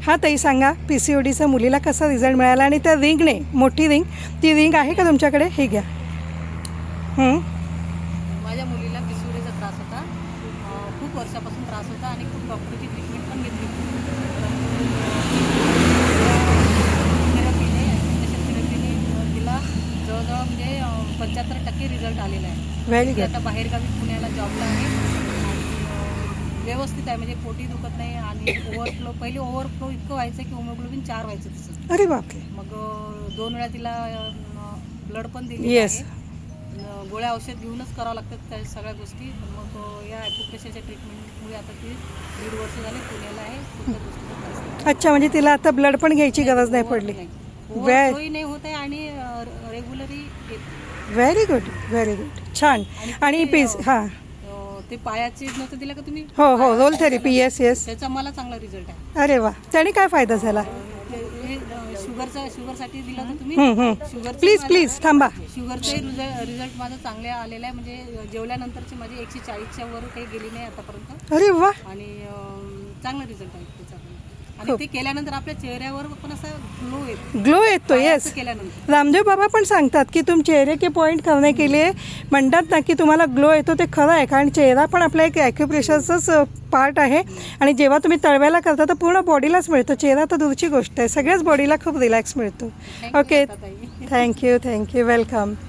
हां ताई सांगा, PCODचा मुलीला कसा रिझल्ट मिळाला आणि त्या रिंगने, मोठी रिंग, ती रिंग आहे का तुमच्याकडे? हे घ्या. माझ्या मुलीला PCODचा त्रास होता, खूप वर्षापासून त्रास होता आणि खूप डॉक्टरची ट्रीटमेंट पण घेतली. थेरपीने तिला जवळजवळ म्हणजे 75% रिझल्ट आलेला आहे. व्हेरी ती गुड. आता बाहेरगावी पुण्याला जॉबला आहे आणि व्यवस्थित आहे, म्हणजे पोटी दुखत नाही आणि पहिले ओव्हरफ्लो इतकं व्हायचं की हिमोग्लोबिन 4 व्हायचं तिचं. अरे बापरे. मग 2 वेळा तिला ब्लड पण दिली येस. आहे. गोळ्या औषध घेऊनच करावं लागतात त्या सगळ्या गोष्टी. मग या ॲक्युप्रेशरच्या ट्रीटमेंटमुळे आता ती 1.5 वर्ष झाले पुण्याला आहे. कुठल्या गोष्टीचा त्रास नाही. अच्छा, म्हणजे तिला आता ब्लड पण घ्यायची गरज नाही पडली. ओव्हरफ्लोही नाही होत आहे आणि रेग्युलरही येत. व्हेरी गुड, व्हेरी गुड, छान. आणि हां, ते पायाचे नव्हतं दिलं का तुम्ही? हो, रोल थेरपी. येस. त्याचा मला चांगला रिझल्ट आहे. अरे वा, त्याने काय फायदा झाला? हे शुगरसाठी दिलं होतं तुम्ही. प्लीज थांबा. शुगरचाही रिझल्ट माझा चांगले आलेला आहे, म्हणजे जेवल्यानंतरची माझी 140च्या वर काही गेली नाही आतापर्यंत. अरे वा. आणि चांगला रिझल्ट आहे त्याचा. आणि ते केल्यानंतर आपल्या चेहऱ्यावर पण असा ग्लो येतो. येस. केल्यानंतर रामदेव बाबा पण सांगतात की तुम चेहरे के पॉइंट करने के लिए म्हणतात ना की तुम्हाला ग्लो येतो. ते खरं आहे, कारण चेहरा पण आपला एक ॲक्युप्रेशरचंच पार्ट आहे आणि जेव्हा तुम्ही तळव्याला करता तर पूर्ण बॉडीलाच मिळतो. चेहरा तर दूरची गोष्ट आहे, सगळ्याच बॉडीला खूप रिलॅक्स मिळतो. Okay, thank you, welcome.